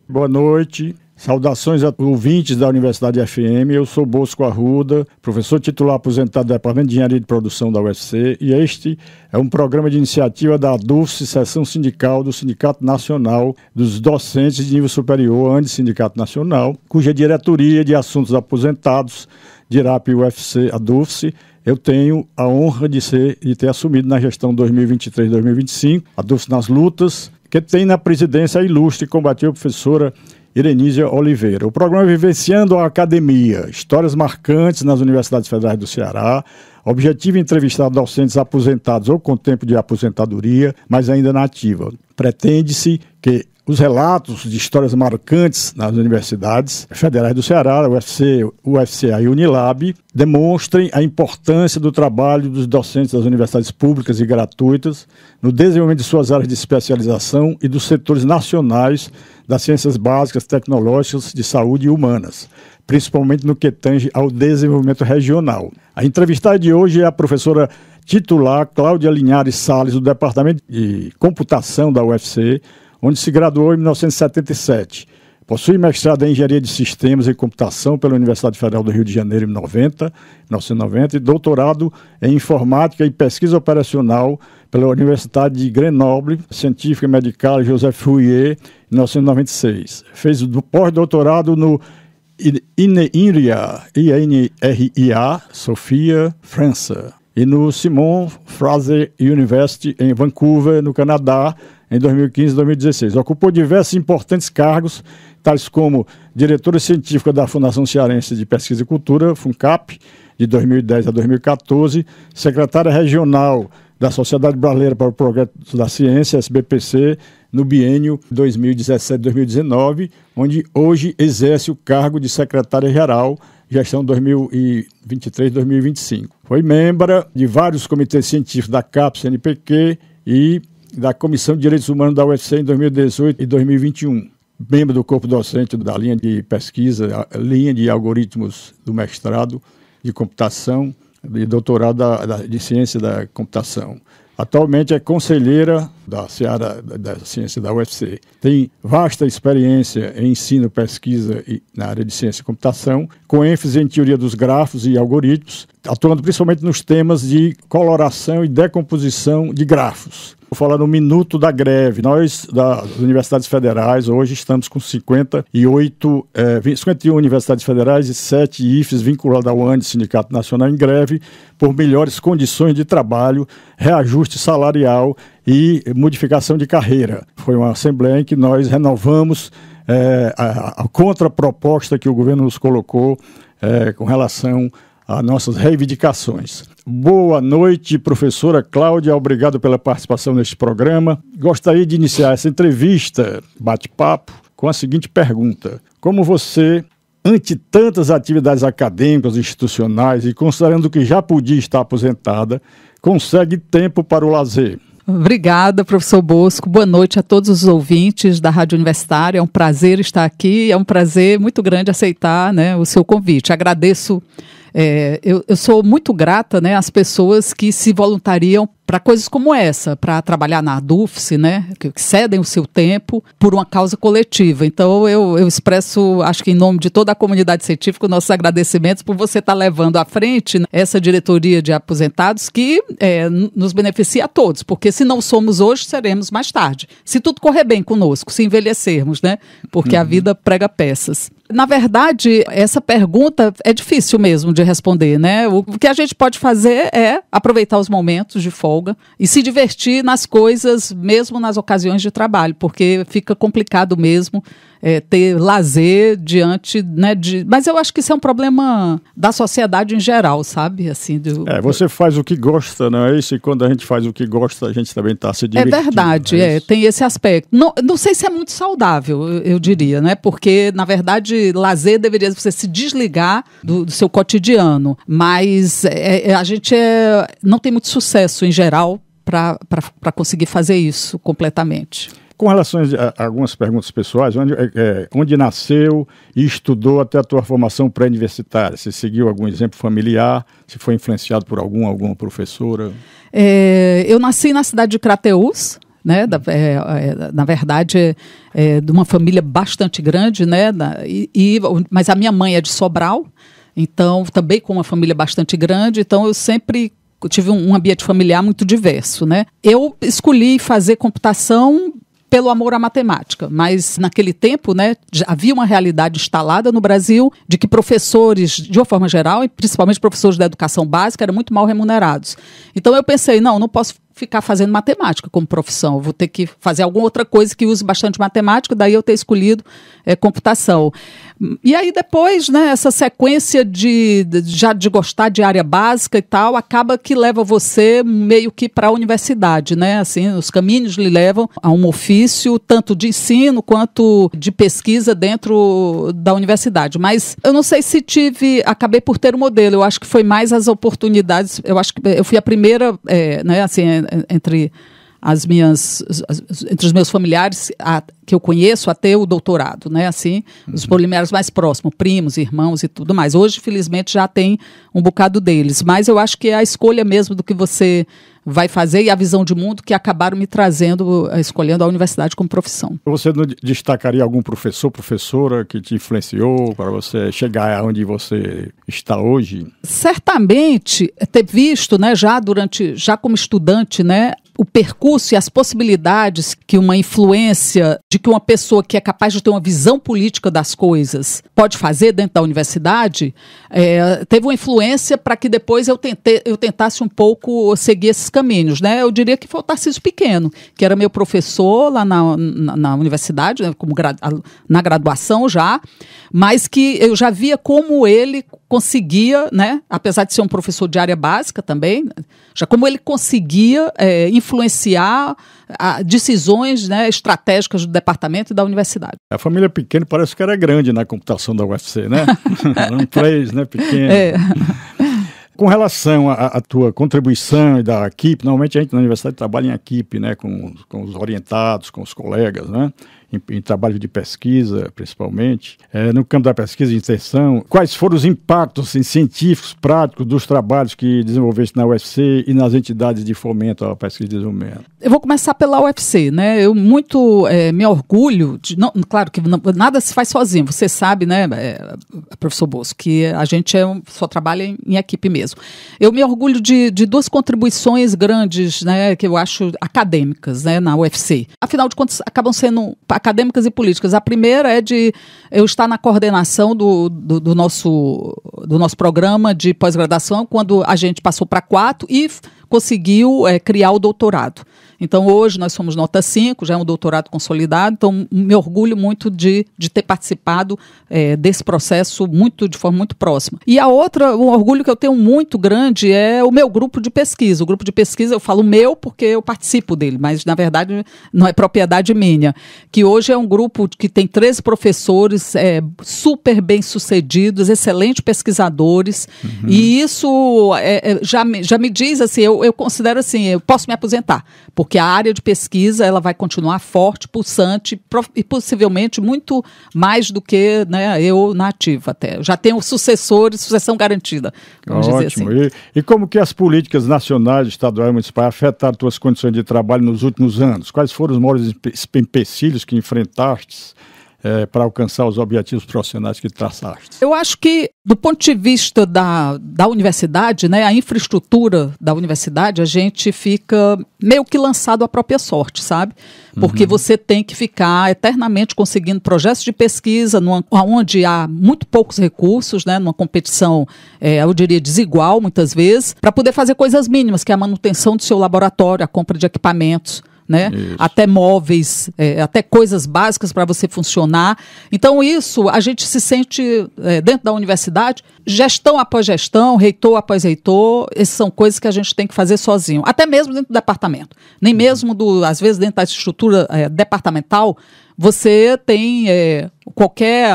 Boa noite. Saudações a ouvintes da Universidade FM. Eu sou Bosco Arruda, professor titular aposentado do Departamento de Engenharia de Produção da UFC, e este é um programa de iniciativa da ADUFSE, Seção Sindical do Sindicato Nacional dos Docentes de Nível Superior, ANDE Sindicato Nacional, cuja diretoria de assuntos aposentados, DIRAP UFC ADUFSE, eu tenho a honra de ter assumido na gestão 2023-2025, ADUFSE nas lutas, que tem na presidência a ilustre e combativa professora Irenísia Oliveira. O programa Vivenciando a Academia, histórias marcantes nas Universidades Federais do Ceará. Objetivo: entrevistar docentes aposentados ou com tempo de aposentadoria, mas ainda na ativa. Pretende-se que os relatos de histórias marcantes nas Universidades Federais do Ceará, UFC, UFCA e Unilab, demonstrem a importância do trabalho dos docentes das universidades públicas e gratuitas no desenvolvimento de suas áreas de especialização e dos setores nacionais das ciências básicas, tecnológicas, de saúde e humanas, principalmente no que tange ao desenvolvimento regional. A entrevistada de hoje é a professora titular Cláudia Linhares Salles, do Departamento de Computação da UFC, onde se graduou em 1977. Possui mestrado em Engenharia de Sistemas e Computação pela Universidade Federal do Rio de Janeiro em 1990 e doutorado em Informática e Pesquisa Operacional pela Universidade de Grenoble, Científica e Medical Joseph Fourier, em 1996. Fez o pós-doutorado no INRIA, Sofia, França, e no Simon Fraser University, em Vancouver, no Canadá, em 2015 e 2016. Ocupou diversos importantes cargos, tais como diretora científica da Fundação Cearense de Pesquisa e Cultura, FUNCAP, de 2010 a 2014, secretária regional da Sociedade Brasileira para o Progresso da Ciência, SBPC, no biênio 2017-2019, onde hoje exerce o cargo de secretária-geral, gestão 2023-2025. Foi membro de vários comitês científicos da CAPES, CNPq e da Comissão de Direitos Humanos da UFC em 2018 e 2021. Membro do corpo docente da linha de pesquisa, linha de algoritmos do mestrado de computação e doutorado de ciência da computação. Atualmente é conselheira da Seara da Ciência da UFC. Tem vasta experiência em ensino, pesquisa e na área de ciência e computação, com ênfase em teoria dos grafos e algoritmos, atuando principalmente nos temas de coloração e decomposição de grafos. Vou falar no minuto da greve. Nós, das Universidades Federais, hoje estamos com 51 Universidades Federais e 7 IFES vinculados ao ANDE, Sindicato Nacional, em greve por melhores condições de trabalho, reajuste salarial e modificação de carreira. Foi uma assembleia em que nós renovamos a contraproposta que o governo nos colocou com relação às nossas reivindicações. Boa noite, professora Cláudia, obrigado pela participação neste programa. Gostaria de iniciar essa entrevista, bate-papo, com a seguinte pergunta: como você, ante tantas atividades acadêmicas e institucionais e considerando que já podia estar aposentada, consegue tempo para o lazer? Obrigada, professor Bosco. Boa noite a todos os ouvintes da Rádio Universitária. É um prazer estar aqui, é um prazer muito grande aceitar, né, o seu convite. Agradeço. Eu sou muito grata, né, às pessoas que se voluntariam para coisas como essa, para trabalhar na ADUFSE, né, que cedem o seu tempo por uma causa coletiva. Então, eu expresso, acho que em nome de toda a comunidade científica, nossos agradecimentos por você estar levando à frente, né, essa diretoria de aposentados que nos beneficia a todos, porque se não somos hoje, seremos mais tarde. Se tudo correr bem conosco, se envelhecermos, né, porque a vida prega peças. Na verdade, essa pergunta é difícil mesmo de responder, né? O que a gente pode fazer é aproveitar os momentos de folga e se divertir nas coisas, mesmo nas ocasiões de trabalho, porque fica complicado mesmo ter lazer diante, né, mas eu acho que isso é um problema da sociedade em geral, sabe? Assim, você faz o que gosta, não é isso? E quando a gente faz o que gosta, a gente também está se divertindo. É verdade, tem esse aspecto. Não sei se é muito saudável, eu diria, né? Porque, na verdade, lazer deveria você se desligar do seu cotidiano, mas a gente não tem muito sucesso, em geral, para conseguir fazer isso completamente. Com relação a algumas perguntas pessoais, onde nasceu e estudou até a tua formação pré-universitária? Você seguiu algum exemplo familiar? Se foi influenciado por alguma professora? Eu nasci na cidade de Crateús, né? Na verdade, de uma família bastante grande, né? Mas a minha mãe é de Sobral, então também com uma família bastante grande, então eu sempre tive um ambiente familiar muito diverso, né? Eu escolhi fazer computação pelo amor à matemática, mas naquele tempo, né, havia uma realidade instalada no Brasil de que professores, de uma forma geral, e principalmente professores da educação básica, eram muito mal remunerados. Então eu pensei, não posso ficar fazendo matemática como profissão, eu vou ter que fazer alguma outra coisa que use bastante matemática, daí eu ter escolhido computação. E aí depois, né, essa sequência de gostar de área básica e tal, acaba que leva você meio que para a universidade, né? Assim, os caminhos lhe levam a um ofício, tanto de ensino quanto de pesquisa dentro da universidade. Mas eu não sei se acabei por ter um modelo, eu acho que foi mais as oportunidades, eu acho que eu fui a primeira, né, assim, entre os meus familiares que eu conheço até o doutorado, né? Assim, os familiares mais próximos, primos, irmãos e tudo mais. Hoje, felizmente, já tem um bocado deles, mas eu acho que é a escolha mesmo do que você vai fazer e a visão de mundo que acabaram me escolhendo a universidade como profissão. Você não destacaria algum professor, professora que te influenciou para você chegar aonde você está hoje? Certamente, ter visto, né, já como estudante, né, o percurso e as possibilidades que uma influência de que uma pessoa que é capaz de ter uma visão política das coisas pode fazer dentro da universidade, teve uma influência para que depois eu tentasse um pouco seguir esses caminhos, né? Eu diria que foi o Tarcísio Pequeno, que era meu professor lá na universidade, né, na graduação já, mas que eu já via como ele conseguia, né, apesar de ser um professor de área básica também, já como ele conseguia influenciar decisões, né, estratégicas do departamento e da universidade. A família Pequeno parece que era grande na computação da UFC, né? Eram três, né, Pequeno. Com relação à tua contribuição e da equipe, normalmente a gente na universidade trabalha em equipe, né, com os orientados, com os colegas, né, em trabalho de pesquisa, principalmente. No campo da pesquisa e extensão, quais foram os impactos científicos, práticos dos trabalhos que desenvolveste na UFC e nas entidades de fomento à pesquisa e desenvolvimento? Eu vou começar pela UFC, né? Eu muito me orgulho, claro que nada se faz sozinho, você sabe, né, professor Bosco, que a gente só trabalha em equipe mesmo. Eu me orgulho de duas contribuições grandes, né, que eu acho acadêmicas, né, na UFC. Afinal de contas, acabam sendo acadêmicas e políticas. A primeira é de eu estar na coordenação do nosso programa de pós-graduação, quando a gente passou para 4 e conseguiu criar o doutorado. Então, hoje nós somos nota 5, já é um doutorado consolidado, então me orgulho muito de ter participado desse processo de forma muito próxima. E a outra, um orgulho que eu tenho muito grande é o meu grupo de pesquisa. O grupo de pesquisa, eu falo meu porque eu participo dele, mas na verdade não é propriedade minha, que hoje é um grupo que tem 13 professores super bem-sucedidos, excelentes pesquisadores, e isso já me diz assim, eu considero assim, eu posso me aposentar, porque a área de pesquisa ela vai continuar forte, pulsante e possivelmente muito mais do que, né, eu na ativa até. Já tenho sucessores, sucessão garantida, vamos dizer assim. E como que as políticas nacionais, estaduais e municipais afetaram tuas condições de trabalho nos últimos anos? Quais foram os maiores empecilhos que enfrentaste para alcançar os objetivos profissionais que traçaste? Eu acho que, do ponto de vista da universidade, né, a infraestrutura da universidade, a gente fica meio que lançado à própria sorte, sabe? Porque você tem que ficar eternamente conseguindo projetos de pesquisa onde há muito poucos recursos, né, numa competição, eu diria, desigual, muitas vezes, para poder fazer coisas mínimas, que é a manutenção do seu laboratório, a compra de equipamentos, né? Até móveis, até coisas básicas para você funcionar. Então isso, a gente se sente dentro da universidade, gestão após gestão, reitor após reitor, essas são coisas que a gente tem que fazer sozinho, até mesmo dentro do departamento, nem mesmo às vezes dentro da estrutura departamental, você tem o qualquer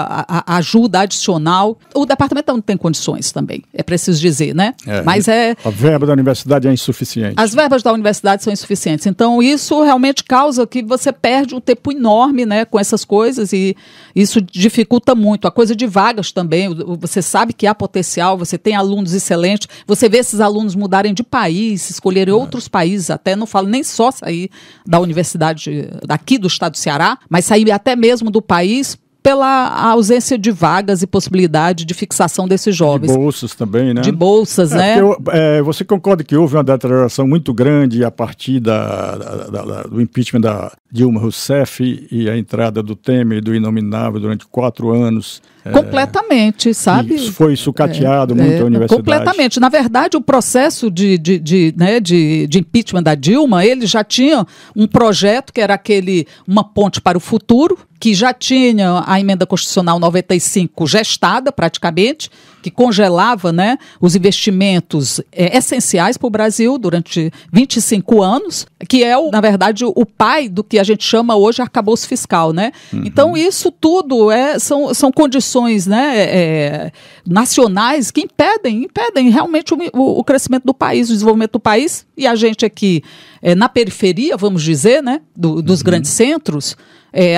ajuda adicional. O departamento não tem condições também, é preciso dizer, né? Mas a verba da universidade é insuficiente. As verbas da universidade são insuficientes. Então, isso realmente causa que você perde um tempo enorme, né, com essas coisas, e isso dificulta muito. A coisa de vagas também, você sabe que há potencial, você tem alunos excelentes, você vê esses alunos mudarem de país, escolherem outros países, até não falo nem só sair da universidade daqui do estado do Ceará, mas sair até mesmo do país pela ausência de vagas e possibilidade de fixação desses jovens. De bolsas também, né? De bolsas, né? Você concorda que houve uma deterioração muito grande a partir do impeachment da Dilma Rousseff e a entrada do Temer, do inominável, durante 4 anos? Completamente, sabe? Isso foi sucateado muito a universidade. Completamente. Na verdade, o processo de impeachment da Dilma, ele já tinha um projeto que era uma ponte para o futuro, que já tinha a emenda constitucional 95 gestada praticamente, que congelava, né, os investimentos essenciais para o Brasil durante 25 anos, que é, na verdade, o pai do que a gente chama hoje arcabouço fiscal, né? Uhum. Então, isso tudo são condições, né, nacionais que impedem realmente o crescimento do país, o desenvolvimento do país, e a gente aqui, na periferia, vamos dizer, né, dos grandes centros,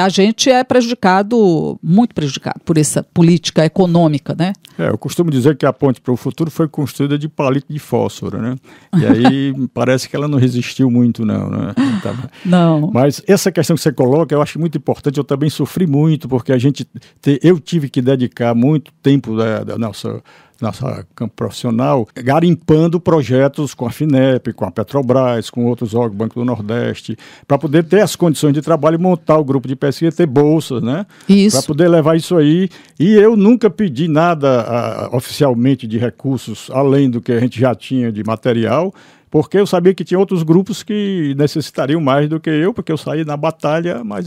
a gente é muito prejudicado por essa política econômica, né? Eu costumo dizer que a ponte para o futuro foi construída de palito de fósforo, né? E aí parece que ela não resistiu muito, não, né? Não. Mas essa questão que você coloca, eu acho muito importante. Eu também sofri muito, porque eu tive que dedicar muito tempo da nossa campo profissional, garimpando projetos com a FINEP, com a Petrobras, com outros órgãos, Banco do Nordeste, para poder ter as condições de trabalho e montar o grupo de pesquisa, ter bolsas, né? Isso. Para poder levar isso aí. E eu nunca pedi nada oficialmente de recursos, além do que a gente já tinha de material, porque eu sabia que tinha outros grupos que necessitariam mais do que eu, porque eu saí na batalha, mas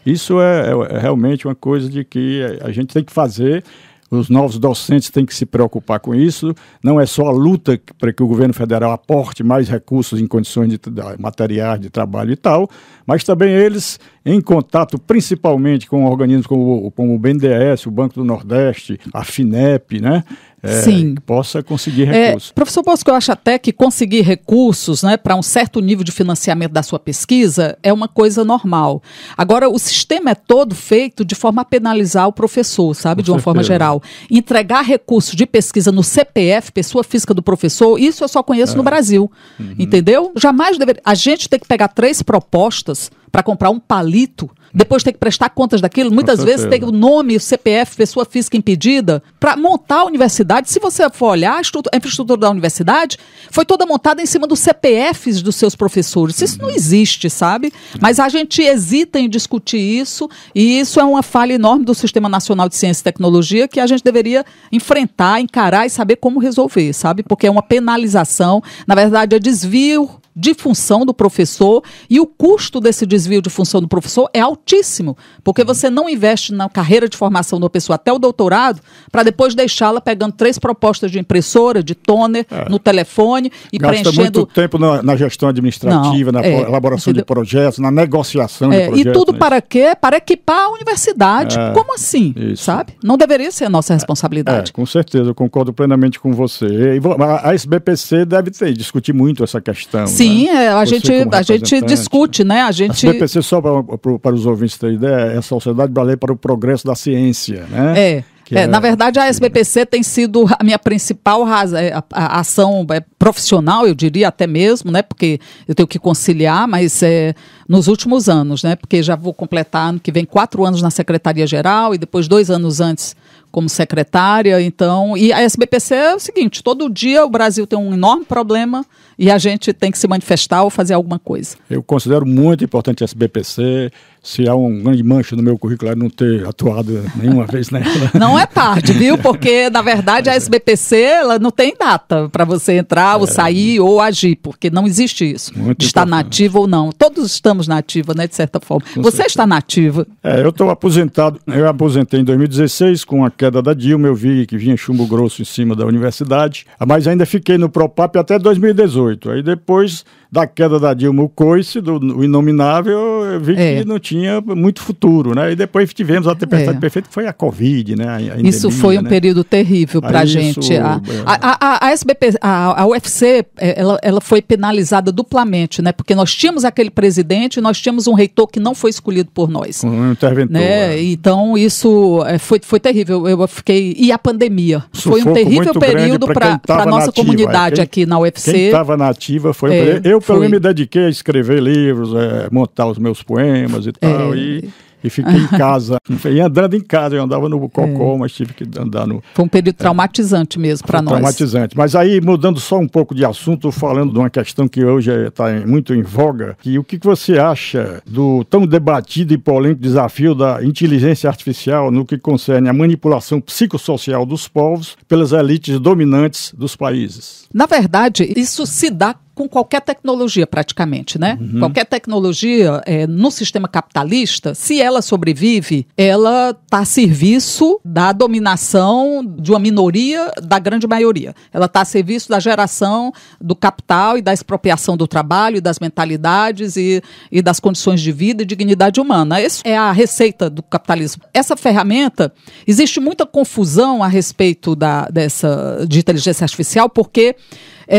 isso é realmente uma coisa de que a gente tem que fazer. Os novos docentes têm que se preocupar com isso. Não é só a luta para que o governo federal aporte mais recursos em condições de materiais de trabalho e tal, mas também eles, em contato principalmente com organismos como o BNDES, o Banco do Nordeste, a FINEP, né? Sim. Que possa conseguir recursos. Professor Bosco, eu acho até que conseguir recursos, né, para um certo nível de financiamento da sua pesquisa é uma coisa normal. Agora, o sistema é todo feito de forma a penalizar o professor, sabe, de uma forma geral. Entregar recursos de pesquisa no CPF, pessoa física do professor, isso eu só conheço no Brasil, entendeu? Jamais deveria. A gente tem que pegar 3 propostas para comprar um palito, depois ter que prestar contas daquilo, muitas vezes tem o nome, o CPF, pessoa física impedida, para montar a universidade. Se você for olhar, a infraestrutura da universidade foi toda montada em cima dos CPFs dos seus professores. Isso não existe, sabe? Mas a gente hesita em discutir isso, e isso é uma falha enorme do Sistema Nacional de Ciência e Tecnologia que a gente deveria enfrentar, encarar e saber como resolver, sabe? Porque é uma penalização, na verdade é desvio de função do professor, e o custo desse desvio de função do professor é altíssimo, porque você não investe na carreira de formação de uma pessoa até o doutorado, para depois deixá-la pegando 3 propostas de impressora, de toner, no telefone, e gasta preenchendo... muito tempo na gestão administrativa, na elaboração de projetos, na negociação de projetos. E tudo para quê? Para equipar a universidade. Como assim? Isso. Sabe? Não deveria ser a nossa responsabilidade. Com certeza, eu concordo plenamente com você. A SBPC deve discutir muito essa questão. Sim, a gente discute, né? A SBPC, só para os ouvintes terem ideia, é a Sociedade Brasileira para o Progresso da Ciência, né? Na verdade, a SBPC tem sido a minha principal ação profissional, eu diria até mesmo, né? Porque eu tenho que conciliar, mas nos últimos anos, né? Porque já vou completar ano que vem 4 anos na Secretaria-Geral e depois 2 anos antes como secretária. Então, e a SBPC é o seguinte: todo dia o Brasil tem um enorme problema e a gente tem que se manifestar ou fazer alguma coisa. Eu considero muito importante a SBPC. Se há um grande mancha no meu currículo é não ter atuado nenhuma vez nela. Não é tarde, viu? Porque, na verdade, a SBPC ela não tem data para você entrar ou sair ou agir, porque não existe isso. De estar na ativa ou não. Todos estamos na ativa, né, de certa forma. Você está na ativa. Eu estou aposentado. Eu aposentei em 2016 com a queda da Dilma. Eu vi que vinha chumbo grosso em cima da universidade, mas ainda fiquei no Propap até 2018. Aí depois da queda da Dilma, o coice, o inominável, eu vi que não tinha tinha muito futuro, né? E depois tivemos a tempestade perfeita, que foi a Covid, né? A endemia, isso foi um período terrível para a gente. A SBP, a UFC, ela foi penalizada duplamente, né? Porque nós tínhamos aquele presidente e nós tínhamos um reitor que não foi escolhido por nós. Um interventor. Né? Então, isso foi terrível. Eu fiquei... E a pandemia. Foi um terrível período para a nossa comunidade aqui na UFC. Quem estava na ativa foi... Eu, pelo menos, me dediquei a escrever livros, montar os meus poemas e tal, e fiquei em casa. E andando em casa, eu andava no Cocó, mas tive que andar no... Foi um período traumatizante mesmo para nós. Traumatizante. Mas aí, mudando só um pouco de assunto, falando de uma questão que hoje está muito em voga, que o que você acha do tão debatido e polêmico desafio da inteligência artificial no que concerne a manipulação psicossocial dos povos pelas elites dominantes dos países? Na verdade, isso se dá com qualquer tecnologia praticamente, né? Qualquer tecnologia no sistema capitalista, se ela sobrevive, ela está a serviço da dominação de uma minoria da grande maioria. Ela está a serviço da geração do capital e da expropriação do trabalho, e das mentalidades e das condições de vida e dignidade humana. Essa é a receita do capitalismo. Essa ferramenta, existe muita confusão a respeito de inteligência artificial, porque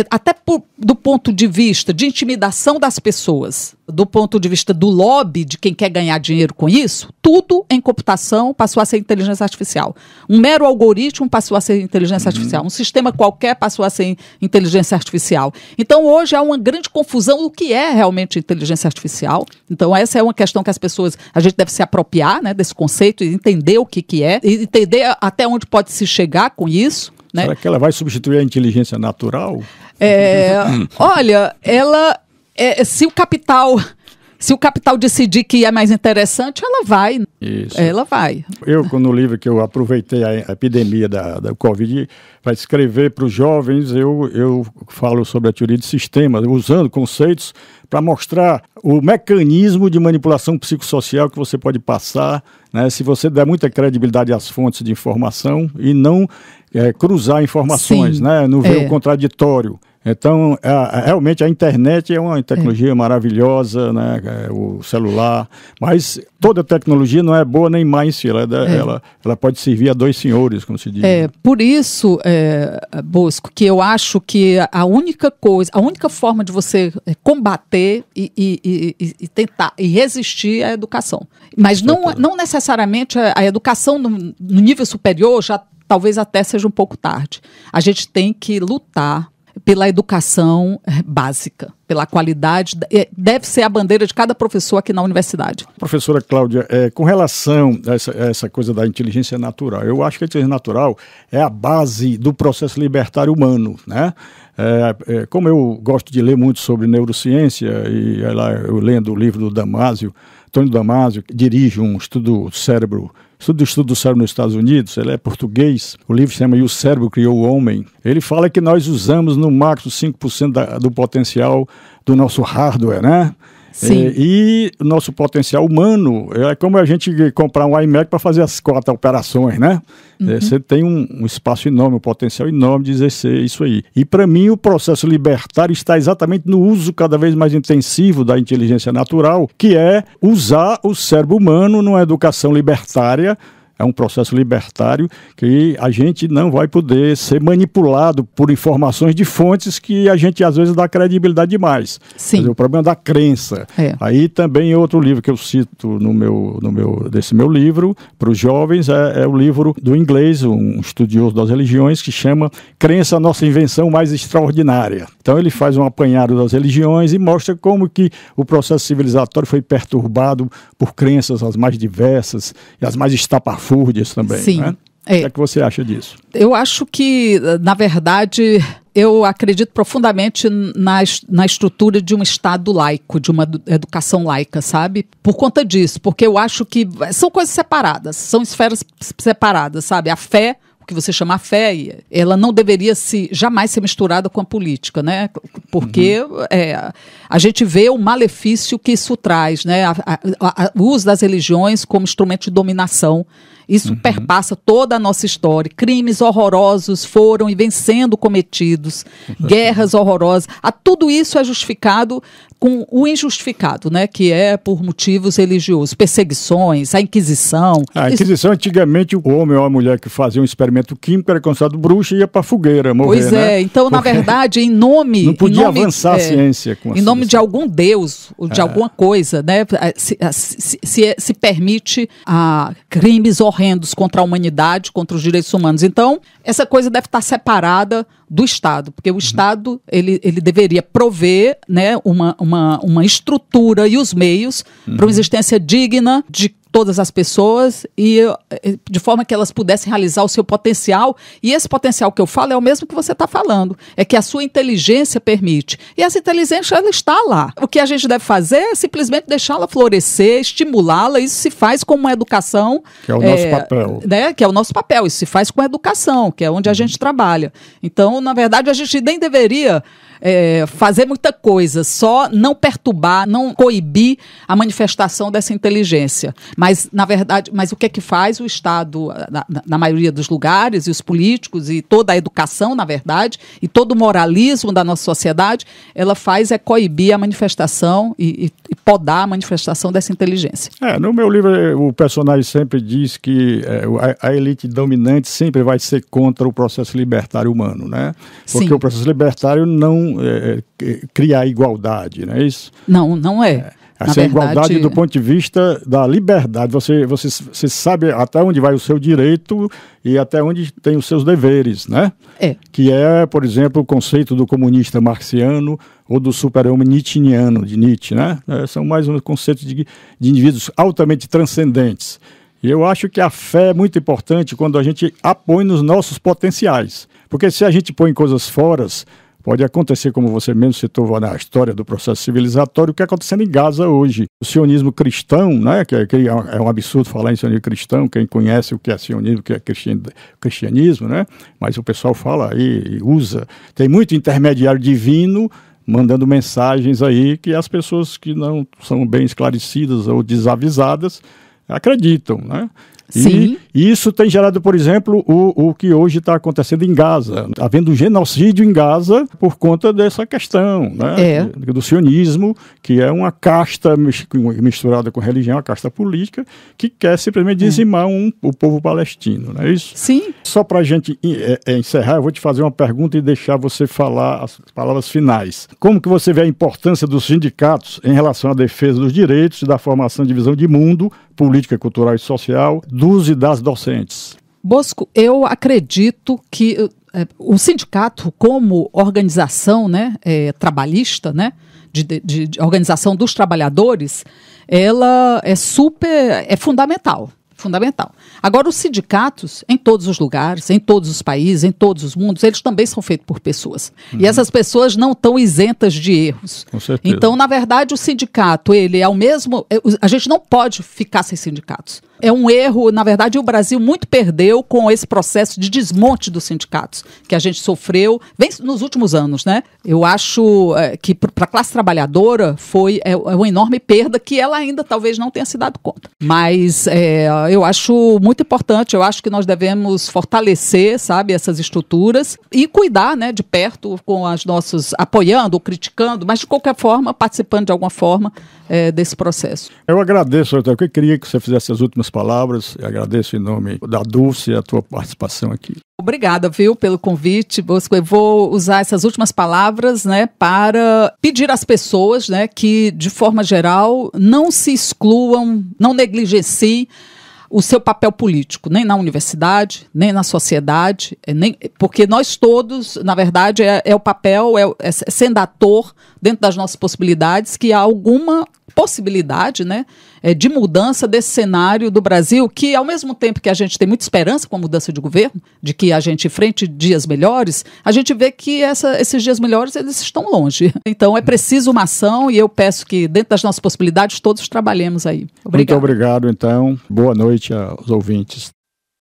até do ponto de vista de intimidação das pessoas, do ponto de vista do lobby de quem quer ganhar dinheiro com isso, tudo em computação passou a ser inteligência artificial. Um mero algoritmo passou a ser inteligência artificial. Um sistema qualquer passou a ser inteligência artificial. Então, hoje há uma grande confusão do que é realmente inteligência artificial. Então, essa é uma questão que a gente deve se apropriar, né, desse conceito e entender o que é, e entender até onde pode se chegar com isso. Né? Será que ela vai substituir a inteligência natural? Olha, se o capital decidir que é mais interessante, ela vai. Isso. Ela vai. No livro que eu aproveitei a epidemia da Covid para escrever para os jovens, eu falo sobre a teoria de sistemas, usando conceitos para mostrar o mecanismo de manipulação psicossocial que você pode passar, né, se você der muita credibilidade às fontes de informação e não cruzar informações, né, não ver o contraditório. Então, realmente a internet é uma tecnologia maravilhosa, né? O celular, mas toda tecnologia não é boa nem má em si, ela pode servir a dois senhores, como se diz. Por isso, Bosco, que eu acho que a única forma de você combater e tentar e resistir é a educação. Mas não necessariamente a educação no nível superior já talvez até seja um pouco tarde. A gente tem que lutar pela educação básica, pela qualidade, deve ser a bandeira de cada professor aqui na universidade. Professora Cláudia, com relação a essa coisa da inteligência natural, eu acho que a inteligência natural é a base do processo libertário humano, né? Como eu gosto de ler muito sobre neurociência, e eu lendo o livro do Damásio, Antônio Damásio, que dirige um estudo do cérebro nos Estados Unidos, ele é português, o livro se chama E o Cérebro Criou o Homem. Ele fala que nós usamos no máximo 5% do potencial do nosso hardware, né? Sim. E o nosso potencial humano é como a gente comprar um iMac para fazer as 4 operações, né? Você tem um espaço enorme, um potencial enorme de exercer isso aí. E para mim o processo libertário está exatamente no uso cada vez mais intensivo da inteligência natural, que é usar o cérebro humano numa educação libertária. É um processo libertário que a gente não vai poder ser manipulado por informações de fontes que a gente às vezes dá credibilidade demais. Sim. Quer dizer, o problema da crença. Aí também outro livro que eu cito desse meu livro para os jovens é o livro do inglês, um estudioso das religiões, que chama Crença, Nossa Invenção Mais Extraordinária. Então ele faz um apanhado das religiões e mostra como que o processo civilizatório foi perturbado por crenças as mais diversas e as mais estapafúrdias também. Sim. Né? O que é que você acha disso? Eu acho que, na verdade, eu acredito profundamente na estrutura de um Estado laico, de uma educação laica, sabe? Por conta disso, porque eu acho que são coisas separadas, são esferas separadas, sabe? A fé, o que você chama a fé, ela não deveria jamais ser misturada com a política, né? Porque a gente vê o malefício que isso traz, né? O uso das religiões como instrumento de dominação Isso perpassa toda a nossa história. Crimes horrorosos foram e vêm sendo cometidos, guerras horrorosas. Tudo isso é justificado com o injustificado, né, que é por motivos religiosos, perseguições, a Inquisição. A Inquisição, antigamente, o homem ou a mulher que fazia um experimento químico era considerado bruxo e ia para a fogueira morrer, pois é, né? Então, porque na verdade, em nome... Não podia avançar a ciência com a em nome de algum Deus, ou de alguma coisa, né, se permite crimes horrendos contra a humanidade, contra os direitos humanos. Então, essa coisa deve estar separada do Estado, porque o Estado ele deveria prover, né, uma estrutura e os meios para uma existência digna de todas as pessoas e de forma que elas pudessem realizar o seu potencial. E esse potencial que eu falo é o mesmo que você está falando, é que a sua inteligência permite. E essa inteligência, ela está lá. O que a gente deve fazer é simplesmente deixá-la florescer, estimulá-la. Isso se faz com uma educação... Que é o nosso papel. Né, que é o nosso papel. Isso se faz com a educação, que é onde a gente trabalha. Então, na verdade, a gente nem deveria... fazer muita coisa, só não perturbar, não coibir a manifestação dessa inteligência. Mas, na verdade, o que é que faz o Estado, na maioria dos lugares, e os políticos, e toda a educação, na verdade, e todo o moralismo da nossa sociedade, ela faz coibir a manifestação e podar a manifestação dessa inteligência. No meu livro, o personagem sempre diz que a elite dominante sempre vai ser contra o processo libertário humano, né? Porque Sim. o processo libertário não cria a igualdade, não é isso? Não é. Essa é a igualdade do ponto de vista da liberdade. Você sabe até onde vai o seu direito e até onde tem os seus deveres, né? Que é, por exemplo, o conceito do comunista marxiano ou do super-homem nietzscheano, de Nietzsche, né? São mais um conceito de indivíduos altamente transcendentes. E eu acho que a fé é muito importante quando a gente apoia nos nossos potenciais. Porque se a gente põe coisas fora, pode acontecer, como você mesmo citou na história do processo civilizatório, o que está acontecendo em Gaza hoje. O sionismo cristão, né, que é um absurdo falar em sionismo cristão, quem conhece o que é sionismo, o que é cristianismo, né? Mas o pessoal fala aí, usa. Tem muito intermediário divino mandando mensagens aí que as pessoas que não são bem esclarecidas ou desavisadas acreditam, né? Sim. E isso tem gerado, por exemplo, o que hoje está acontecendo em Gaza. Havendo um genocídio em Gaza por conta dessa questão, né? Do sionismo, que é uma casta misturada com religião, uma casta política, que quer simplesmente dizimar o povo palestino, não é isso? Sim. Só para a gente encerrar, eu vou te fazer uma pergunta e deixar você falar as palavras finais. Como que você vê a importância dos sindicatos em relação à defesa dos direitos e da formação de visão de mundo, política, cultural e social, dos e das docentes? Bosco, eu acredito que o sindicato, como organização, né, trabalhista, né, de organização dos trabalhadores, ela é fundamental. Agora, os sindicatos, em todos os lugares, em todos os países, em todos os mundos, eles também são feitos por pessoas. E essas pessoas não estão isentas de erros. Com certeza. Então, na verdade, o sindicato, ele é o mesmo... A gente não pode ficar sem sindicatos. É um erro, na verdade, o Brasil muito perdeu com esse processo de desmonte dos sindicatos, que a gente sofreu, vem nos últimos anos, né? Eu acho que para a classe trabalhadora foi uma enorme perda que ela ainda talvez não tenha se dado conta. Mas eu acho muito importante, eu acho que nós devemos fortalecer, sabe, essas estruturas e cuidar, né, de perto com as nossas, apoiando ou criticando, mas de qualquer forma, participando de alguma forma desse processo. Eu agradeço, eu queria que você fizesse as últimas palavras, eu agradeço em nome da Dulce a tua participação aqui. Obrigada, viu, pelo convite, Bosco. Eu vou usar essas últimas palavras, né, para pedir às pessoas, né, que, de forma geral, não se excluam, não negligenciem o seu papel político, nem na universidade, nem na sociedade, porque nós todos, na verdade, é o papel, sendo ator dentro das nossas possibilidades, que há alguma possibilidade, né, de mudança desse cenário do Brasil, que ao mesmo tempo que a gente tem muita esperança com a mudança de governo, de que a gente enfrente dias melhores, a gente vê que esses dias melhores eles estão longe. Então é preciso uma ação e eu peço que dentro das nossas possibilidades todos trabalhemos aí. Obrigado. Muito obrigado, então. Boa noite aos ouvintes.